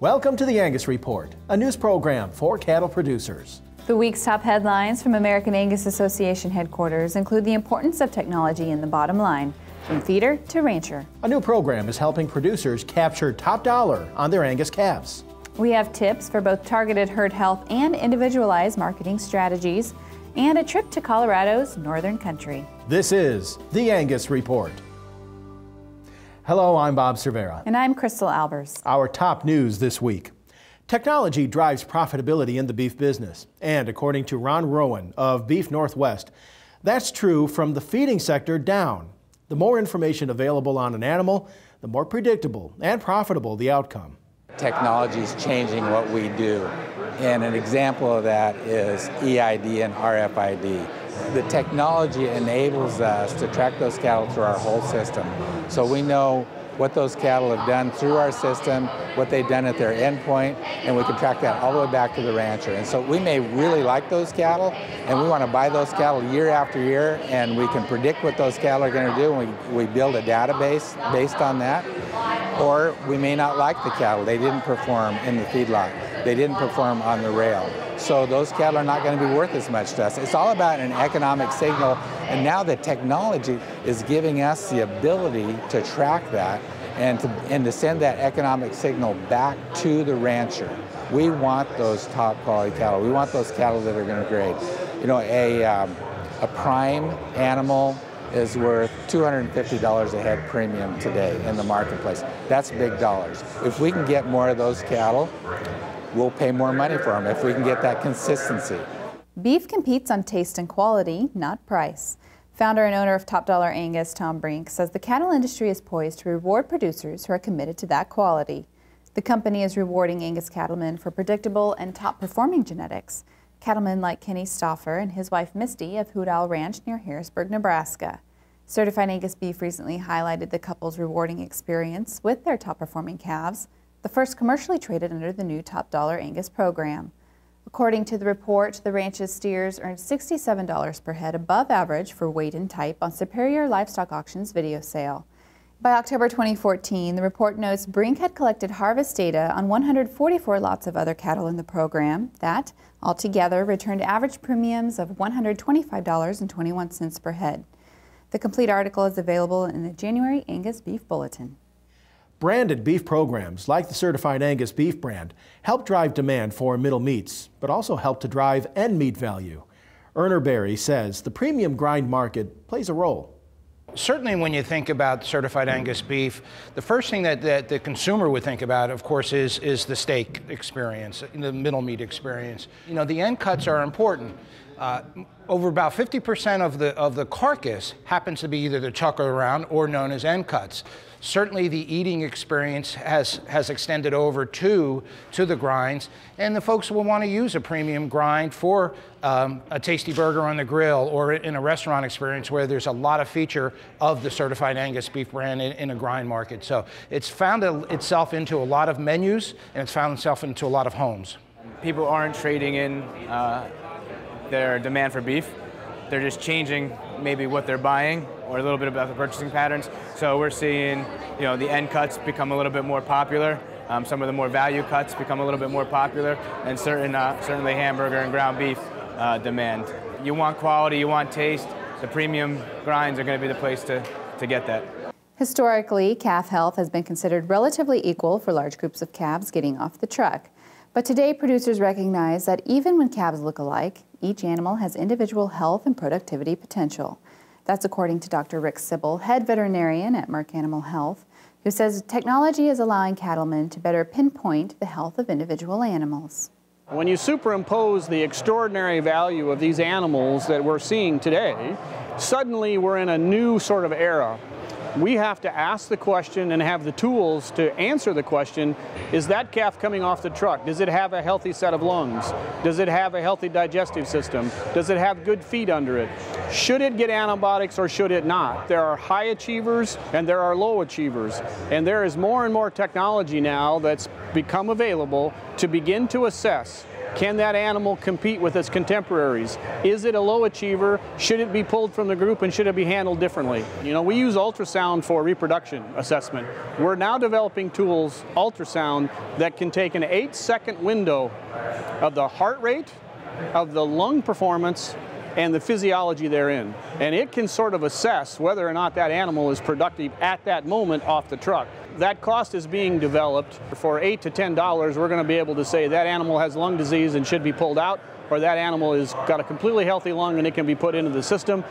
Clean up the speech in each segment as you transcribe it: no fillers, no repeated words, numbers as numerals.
Welcome to the Angus Report, a news program for cattle producers. The week's top headlines from American Angus Association headquarters include the importance of technology in the bottom line, from feeder to rancher. A new program is helping producers capture top dollar on their Angus calves. We have tips for both targeted herd health and individualized marketing strategies, and a trip to Colorado's northern country. This is the Angus Report. Hello, I'm Bob Cervera. And I'm Crystal Albers. Our top news this week. Technology drives profitability in the beef business. And according to Ron Rowan of Beef Northwest, that's true from the feeding sector down. The more information available on an animal, the more predictable and profitable the outcome. Technology is changing what we do. And an example of that is EID and RFID. The technology enables us to track those cattle through our whole system. So we know what those cattle have done through our system, what they've done at their end point, and we can track that all the way back to the rancher. And so we may really like those cattle, and we want to buy those cattle year after year, and we can predict what those cattle are going to do, and we build a database based on that. Or we may not like the cattle. They didn't perform in the feedlot. They didn't perform on the rail. So those cattle are not going to be worth as much to us. It's all about an economic signal, and now the technology is giving us the ability to track that and to send that economic signal back to the rancher. We want those top quality cattle. We want those cattle that are going to grade. You know, a prime animal is worth $250 a head premium today in the marketplace. That's big dollars. If we can get more of those cattle, we'll pay more money for them if we can get that consistency. Beef competes on taste and quality, not price. Founder and owner of Top Dollar Angus, Tom Brink, says the cattle industry is poised to reward producers who are committed to that quality. The company is rewarding Angus cattlemen for predictable and top-performing genetics. Cattlemen like Kenny Stauffer and his wife Misty of Hoot Owl Ranch near Harrisburg, Nebraska. Certified Angus Beef recently highlighted the couple's rewarding experience with their top-performing calves, the first commercially traded under the new Top Dollar Angus program. According to the report, the ranch's steers earned $67 per head above average for weight and type on Superior Livestock Auctions video sale. By October 2014, the report notes Brink had collected harvest data on 144 lots of other cattle in the program that, altogether, returned average premiums of $125.21 per head. The complete article is available in the January Angus Beef Bulletin. Branded beef programs like the Certified Angus Beef brand help drive demand for middle meats, but also help to drive end meat value. Erner Berry says the premium grind market plays a role. Certainly when you think about certified Angus beef, the first thing that the consumer would think about, of course, is the steak experience, the middle meat experience. You know, the end cuts are important. Over about 50% of the carcass happens to be either the chucker around or known as end cuts. Certainly the eating experience has extended over to the grinds, and the folks will want to use a premium grind for a tasty burger on the grill or in a restaurant experience where there's a lot of feature of the Certified Angus Beef brand in a grind market. So it's found itself into a lot of menus, and it's found itself into a lot of homes. People aren't trading in their demand for beef. They're just changing maybe what they're buying or a little bit about the purchasing patterns. So we're seeing, you know, the end cuts become a little bit more popular. Some of the more value cuts become a little bit more popular, and certainly hamburger and ground beef demand. You want quality, you want taste. The premium grinds are going to be the place to get that. Historically, calf health has been considered relatively equal for large groups of calves getting off the truck. But today, producers recognize that even when calves look alike, each animal has individual health and productivity potential. That's according to Dr. Rick Sybil, head veterinarian at Merck Animal Health, who says technology is allowing cattlemen to better pinpoint the health of individual animals. When you superimpose the extraordinary value of these animals that we're seeing today, suddenly we're in a new sort of era. We have to ask the question and have the tools to answer the question, is that calf coming off the truck? Does it have a healthy set of lungs? Does it have a healthy digestive system? Does it have good feed under it? Should it get antibiotics or should it not? There are high achievers and there are low achievers. And there is more and more technology now that's become available to begin to assess Can that animal compete with its contemporaries? Is it a low achiever? Should it be pulled from the group and should it be handled differently? You know, we use ultrasound for reproduction assessment. We're now developing tools, ultrasound, that can take an 8-second window of the heart rate, of the lung performance, and the physiology therein. And it can sort of assess whether or not that animal is productive at that moment off the truck. That cost is being developed. For $8 to $10, we're going to be able to say that animal has lung disease and should be pulled out, or that animal has got a completely healthy lung and it can be put into the system.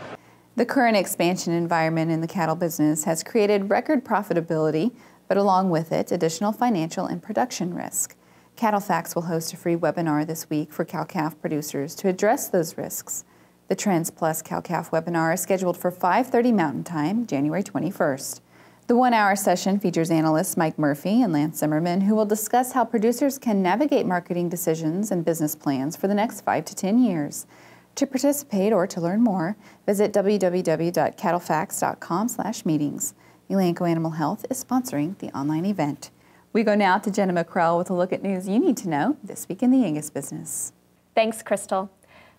The current expansion environment in the cattle business has created record profitability, but along with it, additional financial and production risk. Cattle Facts will host a free webinar this week for cow-calf producers to address those risks. The Trends Plus Cow-Calf webinar is scheduled for 5:30 Mountain Time, January 21st. The one-hour session features analysts Mike Murphy and Lance Zimmerman, who will discuss how producers can navigate marketing decisions and business plans for the next 5 to 10 years. To participate or to learn more, visit www.cattlefacts.com/meetings. Elanco Animal Health is sponsoring the online event. We go now to Jenna McCrell with a look at news you need to know this week in the Angus business. Thanks, Crystal.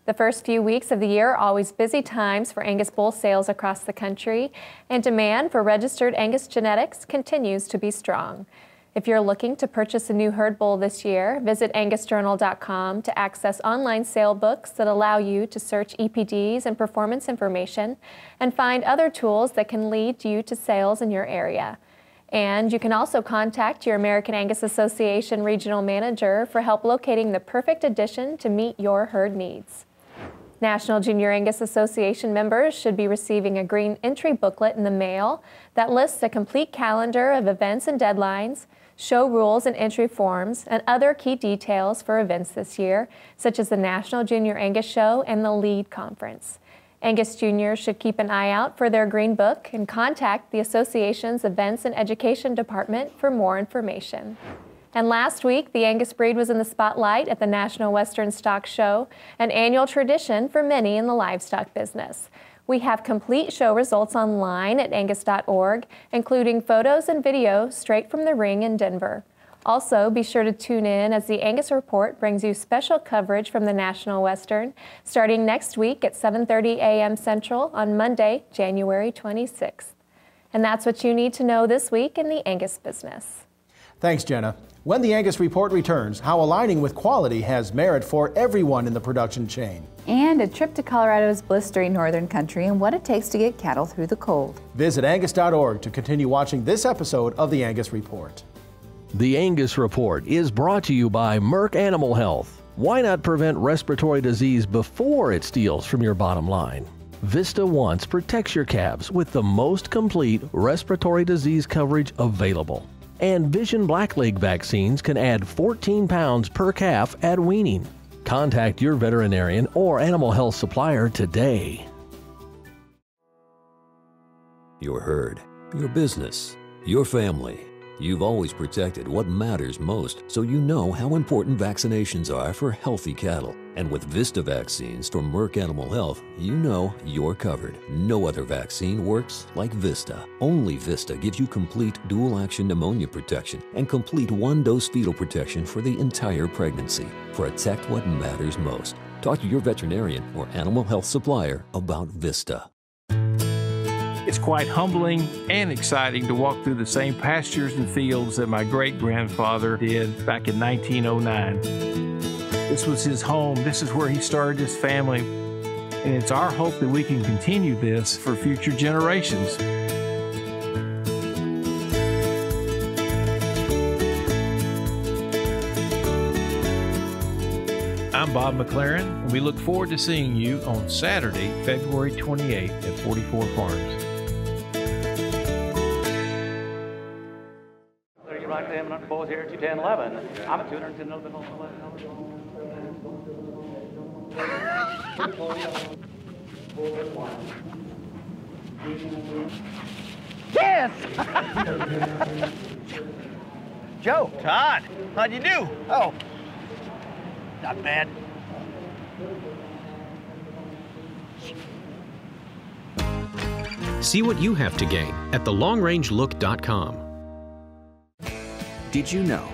The first few weeks of the year are always busy times for Angus bull sales across the country, and demand for registered Angus genetics continues to be strong. If you're looking to purchase a new herd bull this year, visit angusjournal.com to access online sale books that allow you to search EPDs and performance information and find other tools that can lead you to sales in your area. And you can also contact your American Angus Association regional manager for help locating the perfect addition to meet your herd needs. National Junior Angus Association members should be receiving a green entry booklet in the mail that lists a complete calendar of events and deadlines, show rules and entry forms, and other key details for events this year, such as the National Junior Angus Show and the LEAD Conference. Angus Juniors should keep an eye out for their green book and contact the association's Events and Education Department for more information. And last week, the Angus breed was in the spotlight at the National Western Stock Show, an annual tradition for many in the livestock business. We have complete show results online at angus.org, including photos and video straight from the ring in Denver. Also, be sure to tune in as the Angus Report brings you special coverage from the National Western, starting next week at 7:30 a.m. Central on Monday, January 26th. And that's what you need to know this week in the Angus business. Thanks, Jenna. When the Angus Report returns, how aligning with quality has merit for everyone in the production chain. And a trip to Colorado's blistering northern country and what it takes to get cattle through the cold. Visit angus.org to continue watching this episode of the Angus Report. The Angus Report is brought to you by Merck Animal Health. Why not prevent respiratory disease before it steals from your bottom line? Vista Once protects your calves with the most complete respiratory disease coverage available. And Vision Blackleg vaccines can add 14 pounds per calf at weaning. Contact your veterinarian or animal health supplier today. Your herd, your business, your family. You've always protected what matters most, so you know how important vaccinations are for healthy cattle. And with Vista vaccines from Merck Animal Health, you know you're covered. No other vaccine works like Vista. Only Vista gives you complete dual-action pneumonia protection and complete one-dose fetal protection for the entire pregnancy. Protect what matters most. Talk to your veterinarian or animal health supplier about Vista. It's quite humbling and exciting to walk through the same pastures and fields that my great-grandfather did back in 1909. This was his home. This is where he started his family. And it's our hope that we can continue this for future generations. I'm Bob McLaren, and we look forward to seeing you on Saturday, February 28th at 44 Farms. Both here, 210.11. I'm at 210.11. Yes! Joe, Todd, how'd you do? Oh, not bad. See what you have to gain at thelongrangelook.com. Did you know?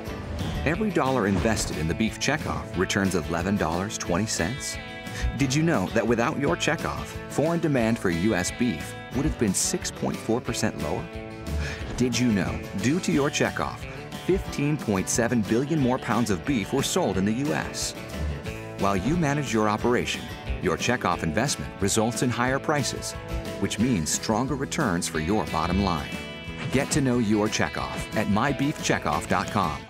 Every dollar invested in the beef checkoff returns $11.20. Did you know that without your checkoff, foreign demand for U.S. beef would have been 6.4% lower? Did you know, due to your checkoff, 15.7 billion more pounds of beef were sold in the U.S.? While you manage your operation, your checkoff investment results in higher prices, which means stronger returns for your bottom line. Get to know your checkoff at mybeefcheckoff.com.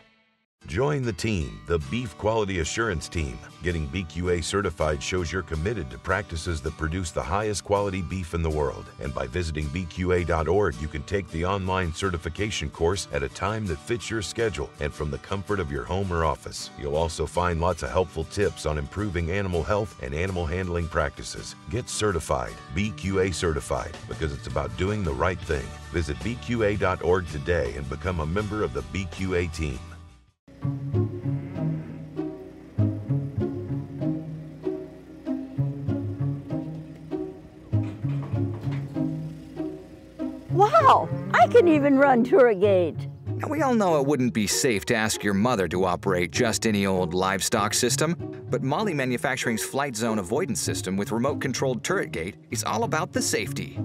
Join the team, the Beef Quality Assurance Team. Getting BQA certified shows you're committed to practices that produce the highest quality beef in the world. And by visiting BQA.org, you can take the online certification course at a time that fits your schedule and from the comfort of your home or office. You'll also find lots of helpful tips on improving animal health and animal handling practices. Get certified, BQA certified, because it's about doing the right thing. Visit BQA.org today and become a member of the BQA team. Wow, I can even run Tourgate. Now, we all know it wouldn't be safe to ask your mother to operate just any old livestock system, but Molly Manufacturing's Flight Zone Avoidance System with remote-controlled turret gate is all about the safety.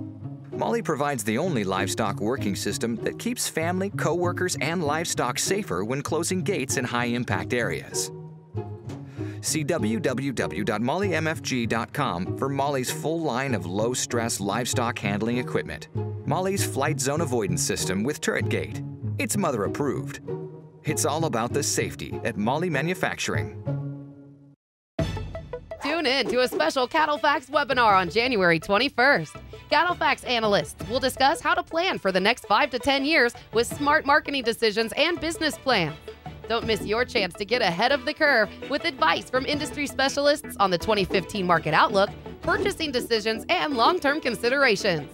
Molly provides the only livestock working system that keeps family, co-workers, and livestock safer when closing gates in high-impact areas. See www.mollymfg.com for Molly's full line of low-stress livestock handling equipment. Molly's Flight Zone Avoidance System with turret gate. It's mother approved. It's all about the safety at Molly Manufacturing. Tune in to a special Cattle Facts webinar on January 21st. Cattle Facts analysts will discuss how to plan for the next 5 to 10 years with smart marketing decisions and business plans. Don't miss your chance to get ahead of the curve with advice from industry specialists on the 2015 market outlook, purchasing decisions, and long-term considerations.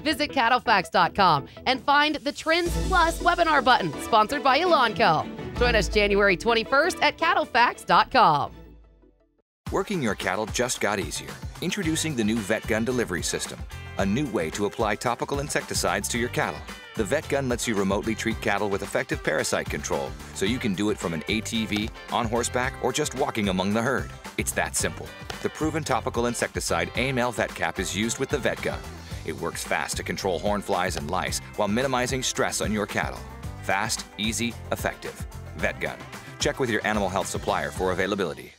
Visit cattlefacts.com and find the Trends Plus webinar button, sponsored by Elanco. Join us January 21st at cattlefacts.com. Working your cattle just got easier. Introducing the new Vet Gun delivery system, a new way to apply topical insecticides to your cattle. The Vet Gun lets you remotely treat cattle with effective parasite control, so you can do it from an ATV, on horseback, or just walking among the herd. It's that simple. The proven topical insecticide AML Vet Cap is used with the Vet Gun. It works fast to control horn flies and lice while minimizing stress on your cattle. Fast, easy, effective. Vet Gun. Check with your animal health supplier for availability.